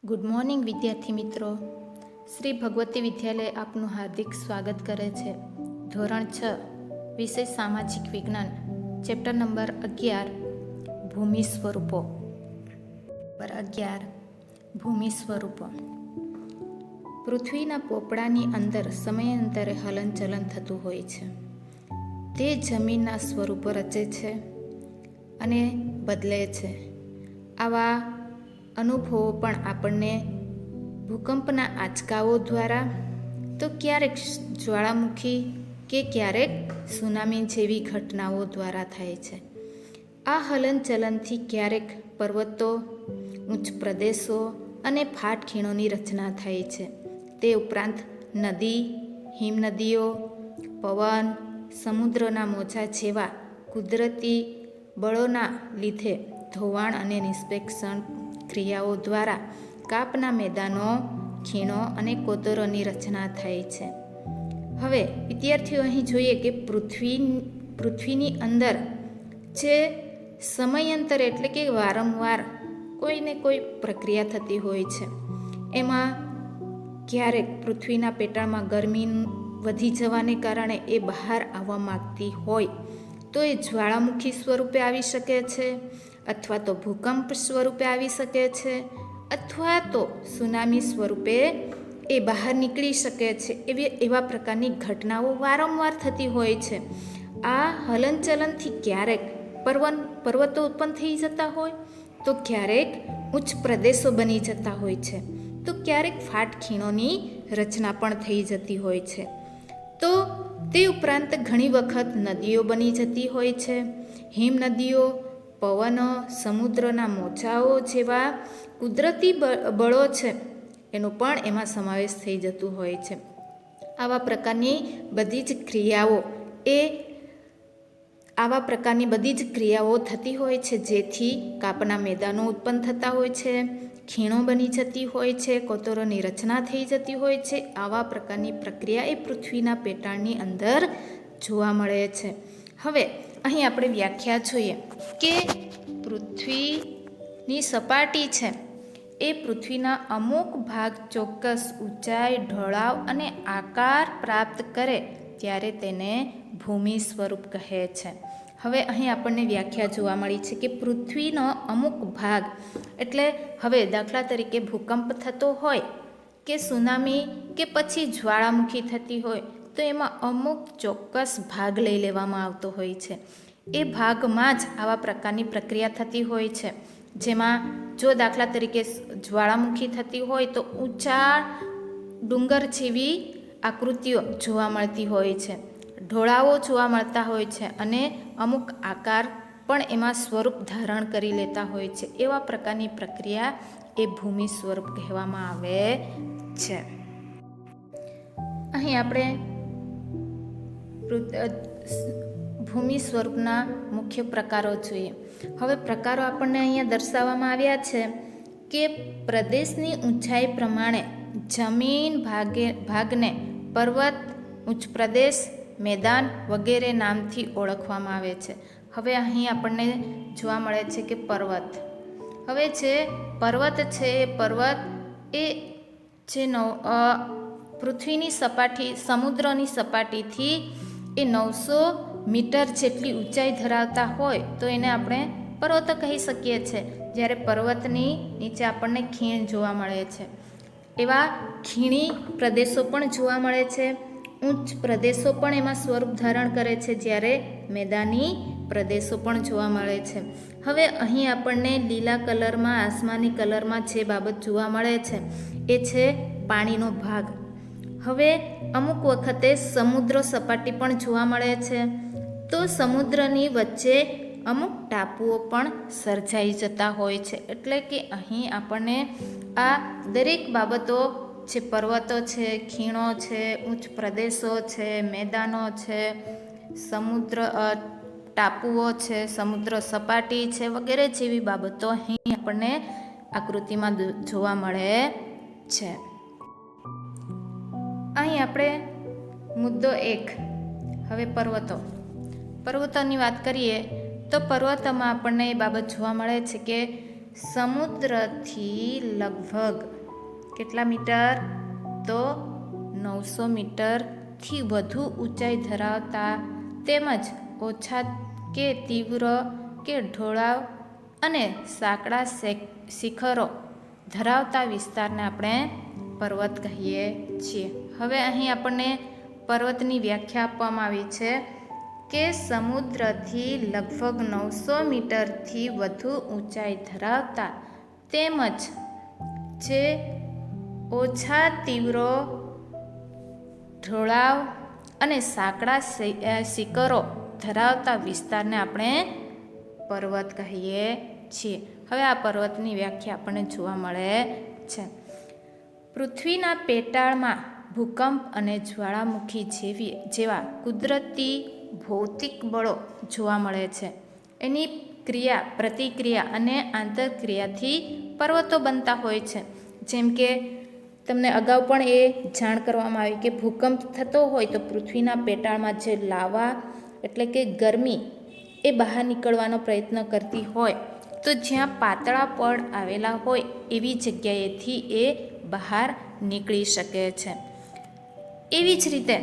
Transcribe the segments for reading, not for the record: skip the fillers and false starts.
Good morning વિદ્યાર્થી મિત્રો. શ્રી ભગવતી વિદ્યાલય આપનું હાર્દિક સ્વાગત કરે છે. ધોરણ 6 વિષય સામાજિક વિજ્ઞાન, ચેપ્ટર નંબર 11 ભૂમિ સ્વરૂપો. નંબર 11 ભૂમિ સ્વરૂપો. પૃથ્વીના પોપડાની અંદર સમયાંતરે હલનચલન થતું હોય છે. તે જમીનના સ્વરૂપો રચે છે અને બદલે છે. આવા અનુભવો પણ આપણને ભૂકંપના આંચકાઓ દ્વારા, તો ક્યારેક જ્વાળામુખી કે ક્યારેક સુનામી જેવી ઘટનાઓ દ્વારા થાય છે. આ હલનચલનથી ક્યારેક પર્વતો, ઉચ્ચ પ્રદેશો અને ફાટખીણોની રચના થાય છે. તે ઉપરાંત નદી, હિમનદીઓ, પવન, સમુદ્રના મોજા જેવા કુદરતી બળોના લીધે ધોવાણ અને નિષ્પેષણ ક્રિયાઓ દ્વારા કાપના મેદાનો, ખીણો અને કોતરોની રચના થાય છે. હવે વિદ્યાર્થીઓ અહીં જોઈએ કે પૃથ્વીની અંદર જે સમયાંતરે એટલે કે વારંવાર કોઈને કોઈ પ્રક્રિયા થતી હોય છે. એમાં ક્યારેક પૃથ્વીના પેટાળમાં ગરમી વધી જવાને કારણે એ બહાર આવવા માગતી હોય તો એ જ્વાળામુખી સ્વરૂપે આવી શકે છે, અથવા તો ભૂકંપ સ્વરૂપે આવી શકે છે, અથવા તો સુનામી સ્વરૂપે એ બહાર નીકળી શકે છે. એવા પ્રકારની ઘટનાઓ વારંવાર થતી હોય છે. આ હલનચલનથી ક્યારેક પર્વતો ઉત્પન્ન થઈ જતા હોય, તો ક્યારેક ઉચ્ચ પ્રદેશો બની જતા હોય છે, તો ક્યારેક ફાટખીણોની રચના પણ થઈ જતી હોય છે. તો તે ઉપરાંત ઘણી વખત નદીઓ બની જતી હોય છે. હિમનદીઓ, પવનો, સમુદ્રના મોજાઓ જેવા કુદરતી બળો છે એનો પણ એમાં સમાવેશ થઈ જતું હોય છે. આવા પ્રકારની બધી જ ક્રિયાઓ થતી હોય છે, જેથી કાપના મેદાનો ઉત્પન્ન થતા હોય છે, ખીણો બની જતી હોય છે, કોતરોની રચના થઈ જતી હોય છે. આવા પ્રકારની પ્રક્રિયા એ પૃથ્વીના પેટાળની અંદર જોવા મળે છે. હવે અહીં આપણે વ્યાખ્યા જોઈએ કે પૃથ્વીની સપાટી છે એ પૃથ્વીના અમુક ભાગ ચોક્કસ ઊંચાઈ, ઢોળાવ અને આકાર પ્રાપ્ત કરે ત્યારે તેને ભૂમિ સ્વરૂપ કહે છે. હવે અહીં આપણને વ્યાખ્યા જોવા મળી છે કે પૃથ્વીનો અમુક ભાગ એટલે હવે દાખલા તરીકે ભૂકંપ થતો હોય કે સુનામી કે પછી જ્વાળામુખી થતી હોય, તો એમાં અમુક ચોક્કસ ભાગ લઈ લેવામાં આવતો હોય છે. એ ભાગમાં જ આવા પ્રકારની પ્રક્રિયા થતી હોય છે. જેમાં જો દાખલા તરીકે જ્વાળામુખી થતી હોય તો ઊંચા ડુંગર જેવી આકૃતિઓ જોવા મળતી હોય છે, ઢોળાવો જોવા મળતા હોય છે અને અમુક આકાર પણ એમાં સ્વરૂપ ધારણ કરી લેતા હોય છે. એવા પ્રકારની પ્રક્રિયા એ ભૂમિ સ્વરૂપ કહેવામાં આવે છે. અહીં આપણે ભૂમિ સ્વરૂપના મુખ્ય પ્રકારો જોઈએ. હવે પ્રકારો આપણને અહીંયા દર્શાવવામાં આવ્યા છે કે પ્રદેશની ઊંચાઈ પ્રમાણે જમીન ભાગને પર્વત, ઉચ્ચ પ્રદેશ, મેદાન વગેરે નામથી ઓળખવામાં આવે છે. હવે અહીં આપણને જોવા મળે છે કે પર્વત. હવે જે પર્વત છે એ જે પૃથ્વીની સપાટી, સમુદ્રની સપાટીથી એ 900 મીટર જેટલી ઊંચાઈ ધરાવતા હોય તો એને આપણે પર્વત કહી શકીએ છીએ. જ્યારે પર્વતની નીચે આપણને ખીણ જોવા મળે છે. એવા ખીણી પ્રદેશો પણ જોવા મળે છે. ઉચ્ચ પ્રદેશો પણ એમાં સ્વરૂપ ધારણ કરે છે, જ્યારે મેદાની પ્રદેશો પણ જોવા મળે છે. હવે અહીં આપણને લીલા કલરમાં, આસમાની કલરમાં જે બાબત જોવા મળે છે એ છે પાણીનો ભાગ. હવે અમુક વખતે સમુદ્ર સપાટી પણ જોવા મળે છે, તો સમુદ્રની વચ્ચે અમુક ટાપુઓ પણ સર્જાઈ જતા હોય છે. એટલે કે અહીં આપણને આ દરેક બાબતો, જે પર્વતો છે, ખીણો છે, ઉચ્ચ પ્રદેશો છે, મેદાનો છે, સમુદ્ર ટાપુઓ છે, સમુદ્ર સપાટી છે વગેરે જેવી બાબતો અહીં આપણને આકૃતિમાં જોવા મળે છે. અહીં આપણે મુદ્દો 1, હવે પર્વતોની વાત કરીએ તો પર્વતોમાં આપણને એ બાબત જોવા મળે છે કે સમુદ્રથી લગભગ કેટલા મીટર? તો 900 મીટરથી વધુ ઊંચાઈ ધરાવતા તેમજ ઓછા કે તીવ્ર કે ઢોળાવ અને સાંકડા શિખરો ધરાવતા વિસ્તારને આપણે પર્વત કહીએ છીએ. હવે અહીં આપણને પર્વતની વ્યાખ્યા આપવામાં આવી છે કે સમુદ્રથી લગભગ 900 મીટરથી વધુ ઊંચાઈ ધરાવતા તેમજ જે ઓછા તીવ્ર ઢોળાવ અને સાંકડા શિખરો ધરાવતા વિસ્તારને આપણે પર્વત કહીએ છીએ. હવે આ પર્વતની વ્યાખ્યા આપણને જોવા મળે છે. પૃથ્વીના પેટાળમાં ભૂકંપ અને જ્વાળામુખી જેવા કુદરતી ભૌતિક બળો જોવા મળે છે. એની ક્રિયા પ્રતિક્રિયા અને આંતરક્રિયાથી પર્વતો બનતા હોય છે. જેમ કે તમને અગાઉ પણ એ જાણ કરવામાં આવી કે ભૂકંપ થતો હોય તો પૃથ્વીના પેટાળમાં જે લાવા એટલે કે ગરમી એ બહાર નીકળવાનો પ્રયત્ન કરતી હોય તો જ્યાં પાતળા પડ આવેલા હોય એવી જગ્યાએથી એ બહાર નીકળી શકે છે. એવી જ રીતે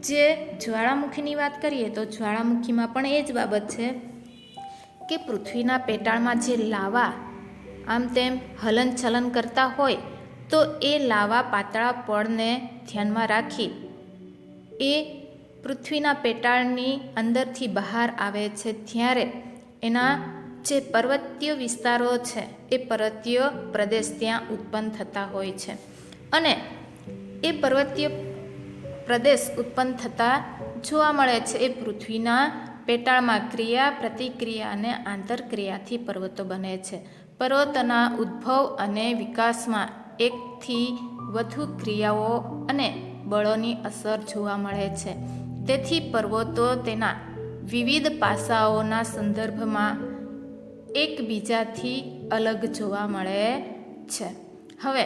જે જ્વાળામુખીની વાત કરીએ તો જ્વાળામુખીમાં પણ એ જ બાબત છે કે પૃથ્વીના પેટાળમાં જે લાવા આમ તેમ હલનચલન કરતા હોય તો એ લાવા પાતળા પડને ધ્યાનમાં રાખી એ પૃથ્વીના પેટાળની અંદરથી બહાર આવે છે. ત્યારે એના જે પર્વતીય વિસ્તારો છે એ પર્વતીય પ્રદેશ ત્યાં ઉત્પન્ન થતા હોય છે અને એ પર્વતીય પ્રદેશ ઉત્પન્ન થતા જોવા મળે છે. એ પૃથ્વીના પેટાળમાં ક્રિયા પ્રતિક્રિયા અને આંતરક્રિયાથી પર્વતો બને છે. પર્વતોના ઉદ્ભવ અને વિકાસમાં એકથી વધુ ક્રિયાઓ અને બળોની અસર જોવા મળે છે. તેથી પર્વતો તેના વિવિધ પાસાઓના સંદર્ભમાં એકબીજાથી અલગ જોવા મળે છે. હવે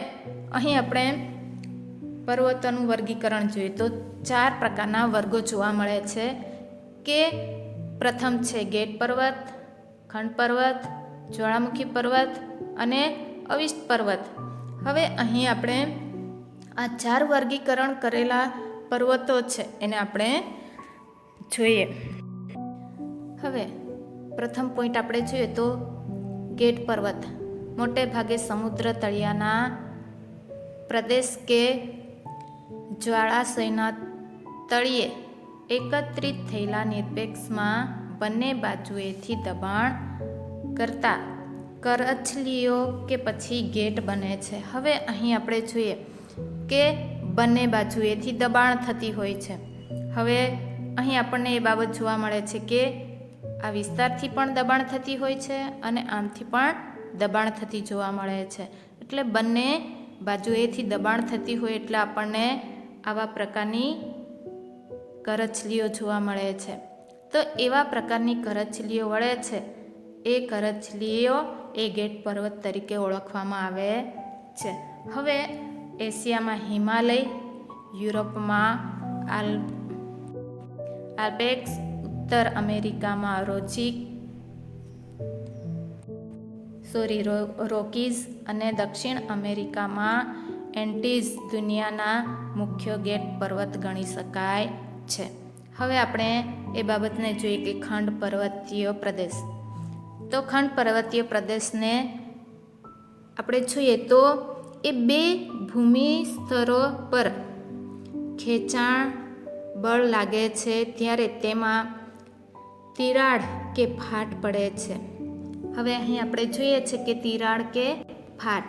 અહીં આપણે પર્વતોનું વર્ગીકરણ જોઈએ તો 4 પ્રકારના વર્ગો જોવા મળે છે કે પ્રથમ છે ગેટ પર્વત, ખંડ પર્વત, જ્વાળામુખી પર્વત અને અવિષ્ટ પર્વત. હવે અહીં આપણે આ 4 વર્ગીકરણ કરેલા પર્વતો છે એને આપણે જોઈએ. હવે પ્રથમ પોઈન્ટ આપણે જોઈએ તો ગેટ પર્વત મોટે ભાગે સમુદ્ર તળિયાના પ્રદેશ કે જ્વાળાશયના તળિયે એકત્રિત થયેલા નિરપેક્ષમાં બંને બાજુએથી દબાણ કરતા કરછલીઓ કે પછી ગેટ બને છે. હવે અહીં આપણે જોઈએ કે બંને બાજુએથી દબાણ થતી હોય છે. હવે અહીં આપણને એ બાબત જોવા મળે છે કે આ વિસ્તારથી પણ દબાણ થતી હોય છે અને આમથી પણ દબાણ થતી જોવા મળે છે. એટલે બંને બાજુએથી દબાણ થતી હોય એટલે આપણને આવા પ્રકારની કરછલીઓ જોવા મળે છે. તો એવા પ્રકારની કરછલીઓ વળે છે એ કરછલીઓ એ ગેટ પર્વત તરીકે ઓળખવામાં આવે છે. હવે એશિયામાં હિમાલય, યુરોપમાં આલ્પ્સ, ઉત્તર અમેરિકામાં રોકીઝ અને દક્ષિણ અમેરિકામાં એન્ટીઝ દુનિયાના મુખ્ય ગેટ પર્વત ગણી શકાય છે. હવે આપણે એ બાબતને જોઈએ કે ખંડ પર્વતીય પ્રદેશ. તો ખંડ પર્વતીય પ્રદેશને આપણે જોઈએ તો એ 2 ભૂમિ સ્તરો પર ખેંચાણ બળ લાગે છે ત્યારે તેમાં તિરાડ કે ફાટ પડે છે. હવે અહીં આપણે જોઈએ છે કે તિરાડ કે ફાટ.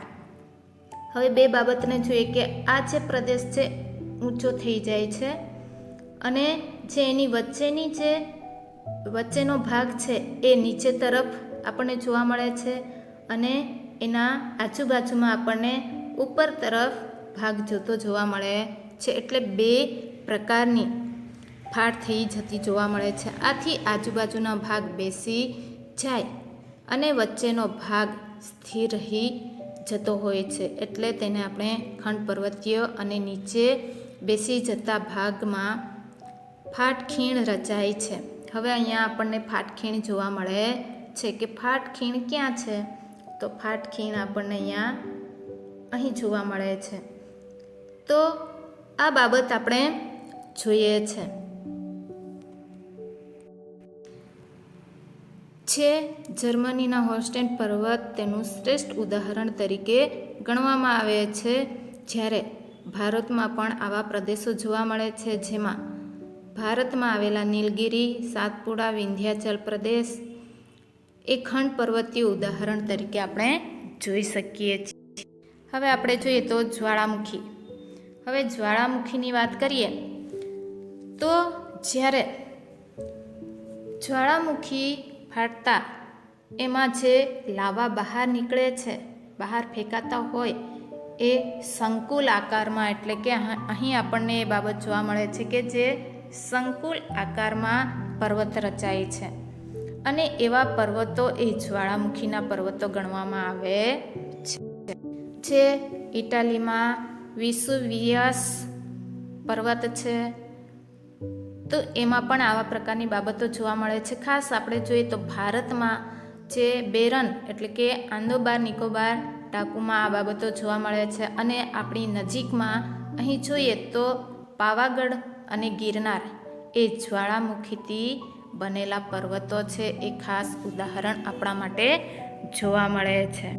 હવે 2 બાબતને જોઈએ કે આ જે પ્રદેશ છે ઊંચો થઈ જાય છે અને જે એની વચ્ચેનો ભાગ છે એ નીચે તરફ આપણને જોવા મળે છે અને એના આજુબાજુમાં આપણને ઉપર તરફ ભાગ જોતો જોવા મળે છે. એટલે 2 પ્રકારની ફાટ થઈ જતી જોવા મળે છે. આથી આજુબાજુના ભાગ બેસી જાય અને વચ્ચેનો ભાગ સ્થિર રહી જતો હોય છે. એટલે તેને આપણે ખંડ પર્વતીય અને નીચે બેસી જતા ભાગમાં ફાટખીણ રચાય છે. હવે અહીંયા આપણને ફાટખીણ જોવા મળે છે કે ફાટખીણ ક્યાં છે? તો ફાટ ખીણ આપણને અહીં જોવા મળે છે. તો આ બાબત આપણે જોઈએ છે. જે જર્મનીના હોલ્સ્ટેન પર્વત તેનું શ્રેષ્ઠ ઉદાહરણ તરીકે ગણવામાં આવે છે. જ્યારે ભારતમાં પણ આવા પ્રદેશો જોવા મળે છે, જેમાં ભારતમાં આવેલા નીલગિરી, સાતપુડા, વિંધ્યાચલ પ્રદેશ એ ખંડ પર્વતીય ઉદાહરણ તરીકે આપણે જોઈ શકીએ છીએ. હવે આપણે જોઈએ તો જ્વાળામુખી. હવે જ્વાળામુખીની વાત કરીએ તો જ્યારે જ્વાળામુખી ફાટતા એમાં જે લાવા બહાર નીકળે છે, બહાર ફેંકાતા હોય એ સંકુલ આકારમાં, એટલે કે અહીં આપણને એ બાબત જોવા મળે છે કે જે સંકુલ આકારમાં પર્વત રચાય છે. અને એવા પર્વતો એ જ્વાળામુખીના પર્વતો ગણવામાં આવે છે. જે ઇટાલીમાં વિસુવિયસ પર્વત છે, તો એમાં પણ આવા પ્રકારની બાબતો જોવા મળે છે. ખાસ આપણે જોઈએ તો ભારતમાં જે બેરન એટલે કે આંદોબાર નિકોબાર ટાપુમાં આ બાબતો જોવા મળે છે. અને આપણી નજીકમાં અહીં જોઈએ તો પાવાગઢ અને ગિરનાર એ જ્વાળામુખીથી બનેલા પર્વતો છે. એ ખાસ ઉદાહરણ આપણા માટે જોવા મળે છે.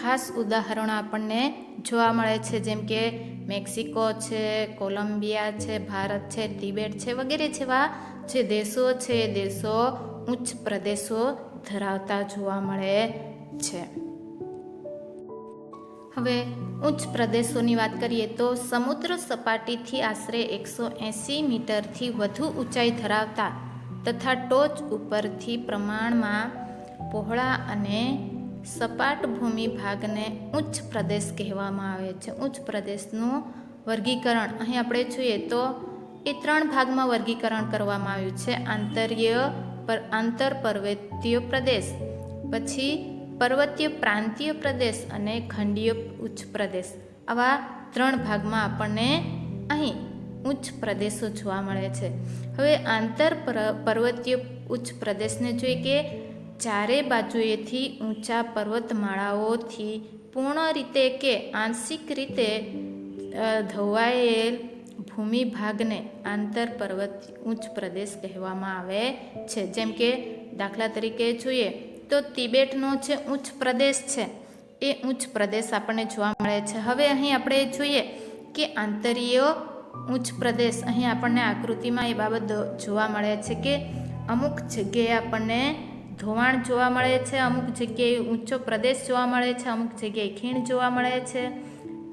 ખાસ ઉદાહરણો આપણને જોવા મળે છે, જેમ કે મેક્સિકો છે, કોલંબિયા છે, ભારત છે, તિબેટ છે વગેરે જેવા જે દેશો છે એ દેશો ઉચ્ચ પ્રદેશો ધરાવતા જોવા મળે છે. હવે ઉચ્ચ પ્રદેશોની વાત કરીએ તો સમુદ્ર સપાટીથી આશરે 180 મીટરથી વધુ ઊંચાઈ ધરાવતા તથા ટોચ ઉપરથી પ્રમાણમાં પહોળા અને સપાટ ભૂમિ ભાગને ઉચ્ચ પ્રદેશ કહેવામાં આવે છે. ઉચ્ચ પ્રદેશનું વર્ગીકરણ અહીં આપણે જોઈએ તો એ 3 ભાગમાં વર્ગીકરણ કરવામાં આવ્યું છે. આંતર પર્વતીય પ્રદેશ, પછી પર્વતીય પ્રાંતીય પ્રદેશ અને ખંડીય ઉચ્ચ પ્રદેશ. આવા 3 ભાગમાં આપણને અહીં ઉચ્ચ પ્રદેશો જોવા મળે છે. હવે આંતર પર્વતીય ઉચ્ચ પ્રદેશને જોઈએ કે ચારે બાજુએથી ઊંચા પર્વતમાળાઓથી પૂર્ણ રીતે કે આંશિક રીતે ધોવાયેલ ભૂમિ ભાગને આંતર પર્વતીય ઉચ્ચ પ્રદેશ કહેવામાં આવે છે. જેમ કે દાખલા તરીકે જોઈએ તો તિબેટનો જે ઉચ્ચ પ્રદેશ છે એ ઉચ્ચ પ્રદેશ આપણને જોવા મળે છે. હવે અહીં આપણે જોઈએ કે આંતરીય ઉચ્ચ પ્રદેશ, અહીં આપણને આકૃતિમાં એ બાબત જોવા મળે છે કે અમુક જગ્યાએ આપણને ધોવાણ જોવા મળે છે, અમુક જગ્યાએ ઊંચો પ્રદેશ જોવા મળે છે, અમુક જગ્યાએ ખીણ જોવા મળે છે.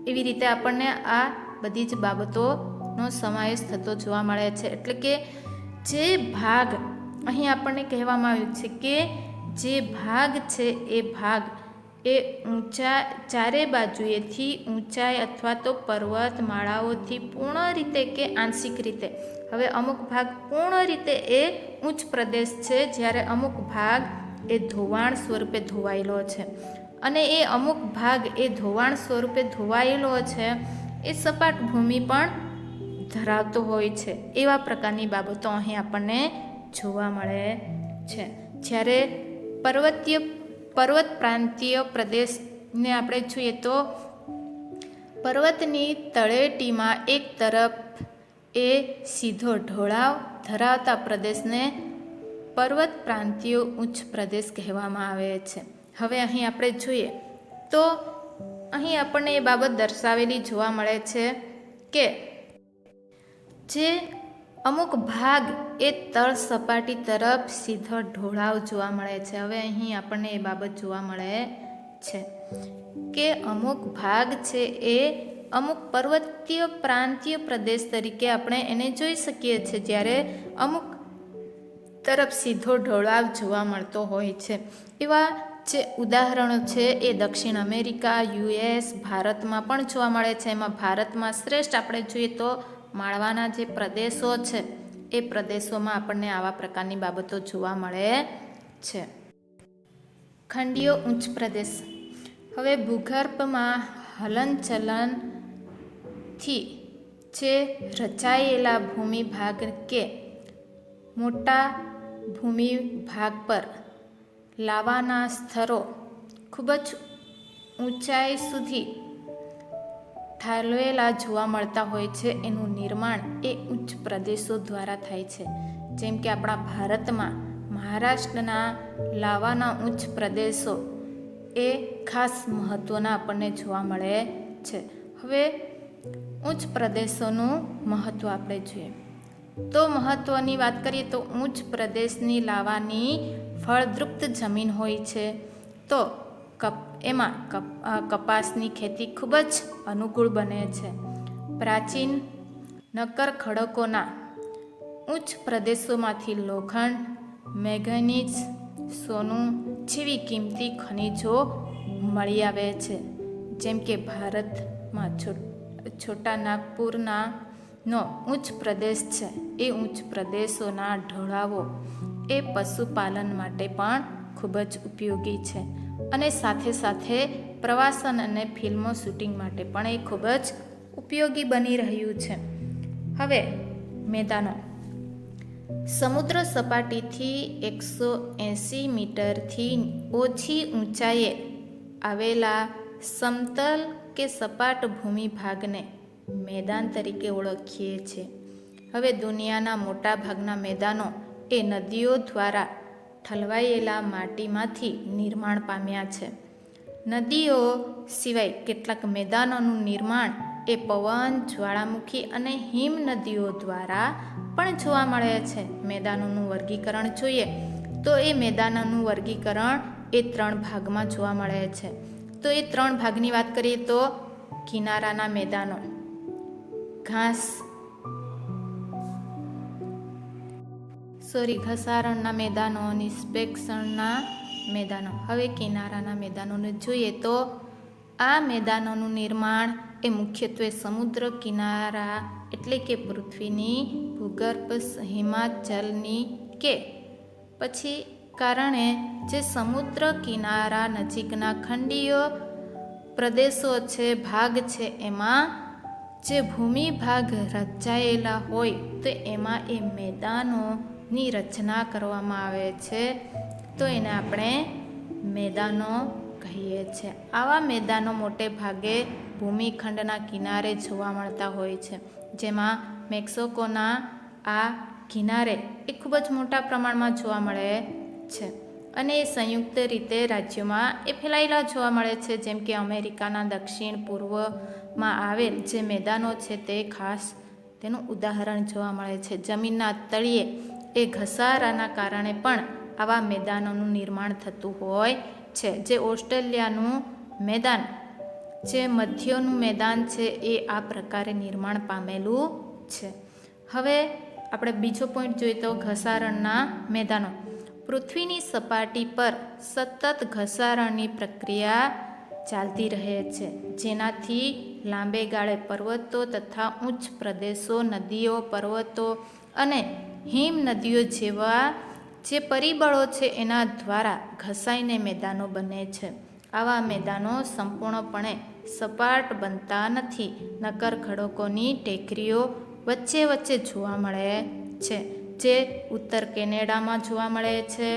એવી રીતે આપણને આ બધી જ બાબતોનો સમાવેશ થતો જોવા મળે છે. એટલે કે જે ભાગ અહીં આપણને કહેવામાં આવ્યું છે કે જે ભાગ છે એ ભાગ એ ઊંચા ચારે બાજુએથી ઊંચાઈ અથવા તો પર્વતમાળાઓથી પૂર્ણ રીતે કે આંશિક રીતે, હવે અમુક ભાગ પૂર્ણ રીતે એ ઉચ્ચ પ્રદેશ છે, જ્યારે અમુક ભાગ એ ધોવાણ સ્વરૂપે ધોવાયેલો છે, અને એ અમુક ભાગ એ ધોવાણ સ્વરૂપે ધોવાયેલો છે એ સપાટ ભૂમિ પણ ધરાવતો હોય છે. એવા પ્રકારની બાબતો અહીં આપણને જોવા મળે છે. જ્યારે પર્વત પ્રાંતીય પ્રદેશને આપણે જોઈએ તો પર્વતની તળેટીમાં એક તરફ એ સીધો ઢોળાવ ધરાવતા પ્રદેશને પર્વત પ્રાંતીય ઉચ્ચ પ્રદેશ કહેવામાં આવે છે. હવે અહીં આપણે જોઈએ તો અહીં આપણને એ બાબત દર્શાવેલી જોવા મળે છે કે જે અમુક ભાગ એ તળ સપાટી તરફ સીધો ઢોળાવ જોવા મળે છે. હવે અહીં આપણને એ બાબત જોવા મળે છે કે અમુક ભાગ છે એ અમુક પર્વતીય પ્રાંતીય પ્રદેશ તરીકે આપણે એને જોઈ શકીએ છીએ, જ્યારે અમુક તરફ સીધો ઢોળાવ જોવા મળતો હોય છે. એવા જે ઉદાહરણો છે એ દક્ષિણ અમેરિકા, US, ભારતમાં પણ જોવા મળે છે. એમાં ભારતમાં શ્રેષ્ઠ આપણે જોઈએ તો માળવાના જે પ્રદેશો છે એ પ્રદેશોમાં આપણને આવા પ્રકારની બાબતો જોવા મળે છે. ખંડીય ઉચ્ચ પ્રદેશ. હવે ભૂગર્ભમાં હલનચલનથી જે રચાયેલા ભૂમિ ભાગ કે મોટા ભૂમિ ભાગ પર લાવાના સ્તરો ખૂબ જ ઊંચાઈ સુધી ઠાલવેલા જોવા મળતા હોય છે. એનું નિર્માણ એ ઉચ્ચ પ્રદેશો દ્વારા થાય છે. જેમ કે આપણા ભારતમાં મહારાષ્ટ્રના લાવાના ઉચ્ચ પ્રદેશો એ ખાસ મહત્ત્વના આપણને જોવા મળે છે. હવે ઉચ્ચ પ્રદેશોનું મહત્ત્વ આપણે જોઈએ તો મહત્ત્વની વાત કરીએ તો ઉચ્ચ પ્રદેશની લાવાની ફળદ્રુપ જમીન હોય છે, તો એમાં કપાસની ખેતી ખૂબ જ અનુકૂળ બને છે. પ્રાચીન નક્કર ખડકોના ઉચ્ચ પ્રદેશોમાંથી લોખંડ, મેંગનીઝ, સોનું જેવી કિંમતી ખનિજો મળી આવે છે. જેમ કે ભારતમાં છોટા નાગપુરના નો ઉચ્ચ પ્રદેશ છે, એ ઉચ્ચ પ્રદેશોના ઢોળાવો એ પશુપાલન માટે પણ ખૂબ જ ઉપયોગી છે, અને સાથે સાથે પ્રવાસન અને ફિલ્મો શૂટિંગ માટે પણ એ ખૂબ જ ઉપયોગી બની રહ્યું છે. હવે મેદાનો. સમુદ્ર સપાટીથી 180 મીટરથી ઓછી ઊંચાઈએ આવેલા સમતલ કે સપાટ ભૂમિ ભાગને મેદાન તરીકે ઓળખીએ છીએ. હવે દુનિયાના મોટા ભાગના મેદાનો એ નદીઓ દ્વારા ઠલવાયેલા માટીમાંથી નિર્માણ પામ્યા છે. નદીઓ સિવાય કેટલાક મેદાનોનું નિર્માણ એ પવન, જ્વાળામુખી અને હિમ નદીઓ દ્વારા પણ જોવા મળે છે. મેદાનોનું વર્ગીકરણ જોઈએ તો એ મેદાનોનું વર્ગીકરણ એ 3 ભાગમાં જોવા મળે છે. તો એ 3 ભાગની વાત કરીએ તો કિનારાના મેદાનો, ઘસારણના મેદાનો, નિષ્પેષણના મેદાનો. હવે કિનારાના મેદાનોને જોઈએ તો આ મેદાનોનું નિર્માણ એ મુખ્યત્વે સમુદ્ર કિનારા એટલે કે પૃથ્વીની ભૂગર્ભ હિમાચલની કે પછી કારણે જે સમુદ્ર કિનારા નજીકના ખંડીય પ્રદેશો છે, ભાગ છે, એમાં જે ભૂમિ ભાગ રચાયેલા હોય તો એમાં એ મેદાનોની રચના કરવામાં આવે છે. તો એને આપણે મેદાનો કહીએ છીએ. આવા મેદાનો મોટે ભાગે ભૂમિખંડના કિનારે જોવા મળતા હોય છે, જેમાં મેક્સિકોના આ કિનારે એ ખૂબ જ મોટા પ્રમાણમાં જોવા મળે છે અને એ સંયુક્ત રીતે રાજ્યોમાં એ ફેલાયેલા જોવા મળે છે. જેમ કે અમેરિકાના દક્ષિણ પૂર્વમાં આવેલ જે મેદાનો છે તે ખાસ તેનું ઉદાહરણ જોવા મળે છે. જમીનના તળિયે એ ઘસારાના કારણે પણ આવા મેદાનોનું નિર્માણ થતું હોય છે. જે ઓસ્ટ્રેલિયાનું મેદાન, જે મધ્યનું મેદાન છે, એ આ પ્રકારે નિર્માણ પામેલું છે. હવે આપણે બીજો પોઈન્ટ જોઈએ તો ઘસારણના મેદાનો. પૃથ્વીની સપાટી પર સતત ઘસારણની પ્રક્રિયા ચાલતી રહે છે, જેનાથી લાંબે ગાળે પર્વતો તથા ઉચ્ચ પ્રદેશો, નદીઓ, પર્વતો અને હિમ નદીઓ જેવા જે પરિબળો છે એના દ્વારા ઘસાઈને મેદાનો બને છે. આવા મેદાનો સંપૂર્ણપણે સપાટ બનતા નથી, નક્કર ખડકોની ટેકરીઓ વચ્ચે વચ્ચે જોવા મળે છે, જે ઉત્તર કેનેડામાં જોવા મળે છે.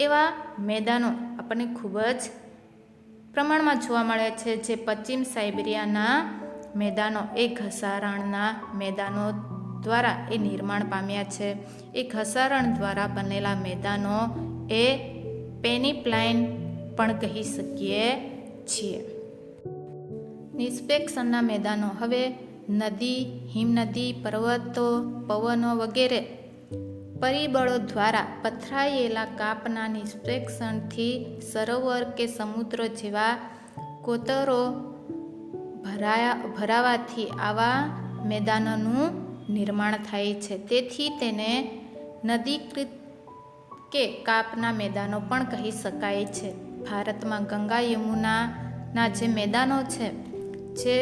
એવા મેદાનો આપણને ખૂબ જ પ્રમાણમાં જોવા મળે છે. જે પશ્ચિમ સાઇબેરિયાના મેદાનો એ ઘસારણના મેદાનો દ્વારા એ નિર્માણ પામ્યા છે. એ ઘસારણ દ્વારા બનેલા મેદાનો એ પેનીપ્લાઇન પણ કહી શકીએ છીએ. નિષ્પેષણના મેદાનો. હવે નદી, હિમનદી, પર્વતો, પવનો વગેરે પરિબળો દ્વારા પથરાયેલા કાપના નિષ્પેષણથી સરોવર કે સમુદ્ર જેવા કોતરો ભરાવાથી આવા મેદાનોનું નિર્માણ થાય છે. તેથી તેને નદીકૃત કે કાપના મેદાનો પણ કહી શકાય છે. ભારતમાં ગંગા યમુનાના જે મેદાનો છે, જે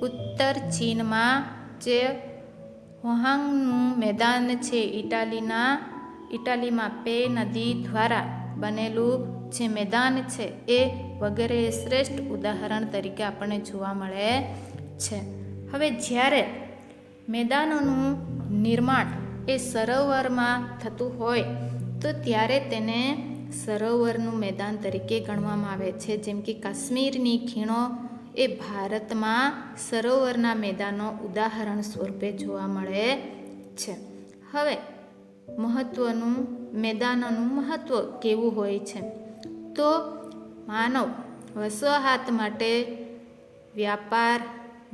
ઉત્તર ચીનમાં જે હોહાંગનું મેદાન છે, ઇટાલીમાં પે નદી દ્વારા બનેલું જે મેદાન છે એ વગેરે શ્રેષ્ઠ ઉદાહરણ તરીકે આપણને જોવા મળે છે. હવે જ્યારે મેદાનોનું નિર્માણ એ સરોવરમાં થતું હોય તો ત્યારે તેને સરોવરનું મેદાન તરીકે ગણવામાં આવે છે. જેમ કે કાશ્મીરની ખીણો એ ભારતમાં સરોવરના મેદાનો ઉદાહરણ સ્વરૂપે જોવા મળે છે. હવે મેદાનોનું મહત્ત્વ કેવું હોય છે તો માનવ વસાહત માટે વ્યાપાર,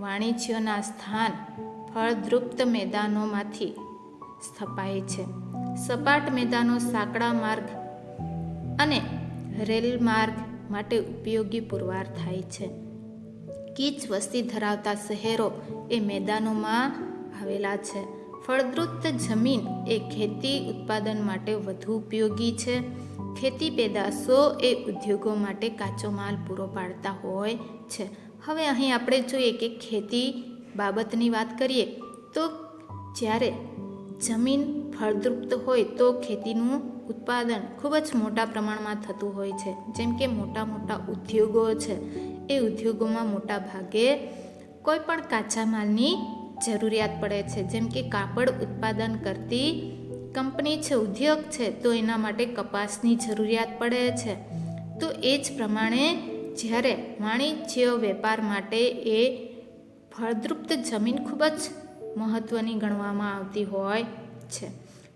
વાણિજ્યના સ્થાન ફળદ્રુપ મેદાનોમાંથી સ્થપાય છે. સપાટ મેદાનો સાંકડા માર્ગ અને રેલ માર્ગ માટે ઉપયોગી પુરવાર થાય છે. ગીચ વસ્તી ધરાવતા શહેરો એ મેદાનોમાં આવેલા છે. ફળદ્રુપ જમીન એ ખેતી ઉત્પાદન માટે વધુ ઉપયોગી છે. ખેતી પેદાશો એ ઉદ્યોગો માટે કાચો માલ પૂરો પાડતા હોય છે. હવે અહીં આપણે જોઈએ કે ખેતી બાબતની વાત કરીએ તો જ્યારે જમીન ફળદ્રુપ હોય તો ખેતીનું ઉત્પાદન ખૂબ જ મોટા પ્રમાણમાં થતું હોય છે. જેમ કે મોટા મોટા ઉદ્યોગો છે, એ ઉદ્યોગોમાં મોટા ભાગે કોઈ પણ કાચા માલની જરૂરિયાત પડે છે. જેમ કે કાપડ ઉત્પાદન કરતી કંપની છે, ઉદ્યોગ છે, તો એના માટે કપાસની જરૂરિયાત પડે છે. તો એ જ પ્રમાણે જ્યારે વાણિજ્ય વેપાર માટે એ ફળદ્રુપ જમીન ખૂબ જ મહત્ત્વની ગણવામાં આવતી હોય છે.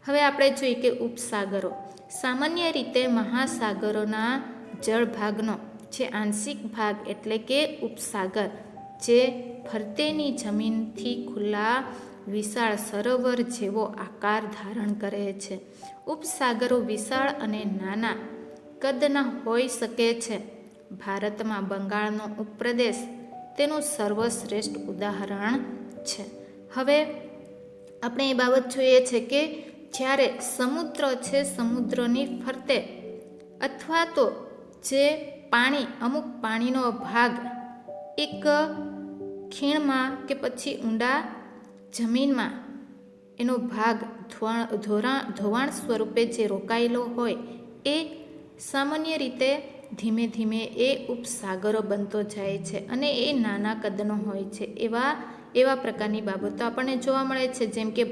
હવે આપણે જોઈએ કે ઉપસાગરો. સામાન્ય રીતે મહાસાગરોના જળભાગનો જે આંશિક ભાગ એટલે કે ઉપસાગર જે ફરતેની જમીનથી ખુલ્લા વિશાળ સરોવર જેવો આકાર ધારણ કરે છે. ઉપસાગરો વિશાળ અને નાના કદના હોઈ શકે છે. ભારતમાં બંગાળનો ઉપપ્રદેશ તેનું સર્વશ્રેષ્ઠ ઉદાહરણ છે. હવે આપણે એ બાબત જોઈએ છે કે જ્યારે સમુદ્ર છે, સમુદ્રની ફરતે અથવા તો જે પાણી, અમુક પાણીનો ભાગ એક ખીણમાં કે પછી ઊંડા જમીનમાં એનો ભાગ ધોવાણ સ્વરૂપે જે રોકાયેલો હોય એ સામાન્ય રીતે ધીમે ધીમે એ ઉપસાગરો બનતો જાય છે અને એ નાના કદનો હોય છે. એવા પ્રકારની બાબતો આપણને જોવા મળે છે. જેમ કે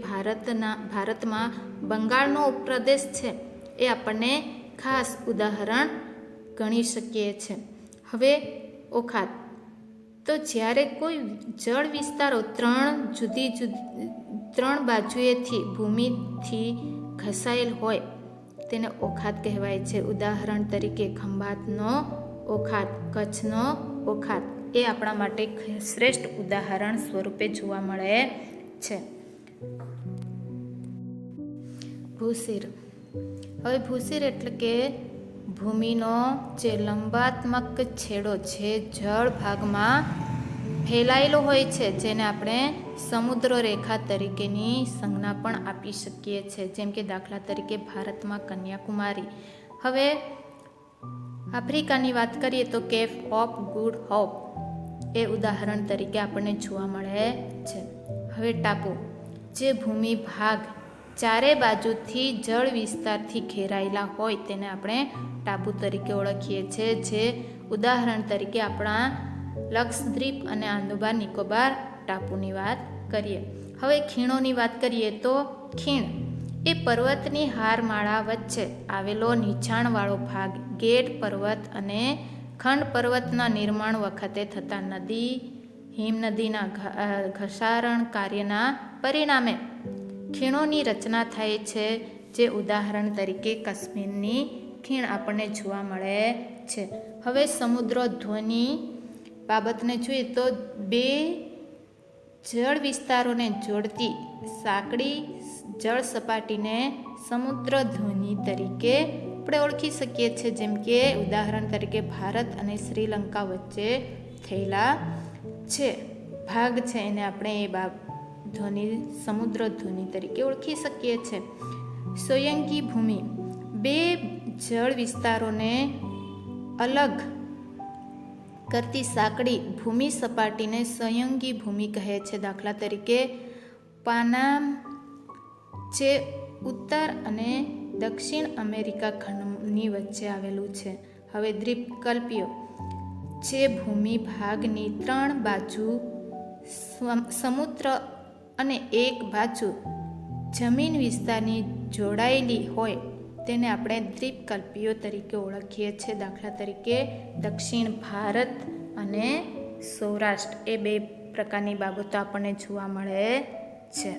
ભારતમાં બંગાળનો ઉપપ્રદેશ છે એ આપણને ખાસ ઉદાહરણ ગણી શકીએ છીએ. હવે ઓખાત, તો જ્યારે કોઈ જળ વિસ્તારો ત્રણ બાજુએથી ભૂમિથી ઘસાયેલ હોય તેને ઓખાત કહેવાય છે. ઉદાહરણ તરીકે ખંભાતનો ઓખાત, કચ્છનો ઓખાત એ આપણા માટે શ્રેષ્ઠ ઉદાહરણ સ્વરૂપે જોવા મળે છે. ભૂશિર. હવે ભૂશિર એટલે કે ભૂમિનો જે લંબાત્મક છેડો જે જળ ભાગમાં ફેલાયેલો હોય છે, જેને આપણે સમુદ્ર રેખા તરીકેની સંજ્ઞા પણ આપી શકીએ છીએ. જેમ કે દાખલા તરીકે ભારતમાં કન્યાકુમારી. હવે આફ્રિકાની વાત કરીએ તો કેપ ઓફ ગુડ હોપ એ ઉદાહરણ તરીકે આપણને જોવા મળે છે. હવે ટાપુ, જે ભૂમિ ભાગ ચારે બાજુથી જળ વિસ્તારથી ઘેરાયેલા હોય તેને આપણે ટાપુ તરીકે ઓળખીએ છીએ. જે ઉદાહરણ તરીકે આપણા લક્ષદ્વીપ અને આંદમાન નિકોબાર ટાપુની વાત કરીએ. હવે ખીણોની વાત કરીએ તો ખીણ એ પર્વતની હારમાળા વચ્ચે આવેલો નીચાણવાળો ભાગ. ગેડ પર્વત અને ખંડ પર્વતના નિર્માણ વખતે થતા હિમનદીના ઘસારણ કાર્યના પરિણામે ખીણોની રચના થાય છે. જે ઉદાહરણ તરીકે કાશ્મીરની ખીણ આપણને જોવા મળે છે. હવે સમુદ્રધ્વની બાબતને જોઈએ તો બે જળ વિસ્તારોને જોડતી સાંકડી જળ સપાટીને સમુદ્રધ્વની તરીકે આપણે ઓળખી શકીએ છીએ. જેમ કે ઉદાહરણ તરીકે ભારત અને શ્રીલંકા વચ્ચે થયેલા છે ભાગ છે એને આપણે એ સમુદ્ર ધ્વનિ તરીકે ઓળખી શકીએ છીએ. સોયંકી ભૂમિ, બે જળ વિસ્તારોને અલગ કરતી સાંકડી ભૂમિ સપાટીને સંયંગી ભૂમિ કહે છે. દાખલા તરીકે પાનામ જે ઉત્તર અને દક્ષિણ અમેરિકા ખંડની વચ્ચે આવેલું છે. હવે દ્વીપકલ્પીય, જે ભૂમિ ભાગની 3 બાજુ સમુદ્ર અને એક બાજુ જમીન વિસ્તારની જોડાયેલી હોય તેને આપણે દ્વીપકલ્પીયો તરીકે ઓળખીએ છીએ. દાખલા તરીકે દક્ષિણ ભારત અને સૌરાષ્ટ્ર એ બે પ્રકારની બાબતો આપણને જોવા મળે છે.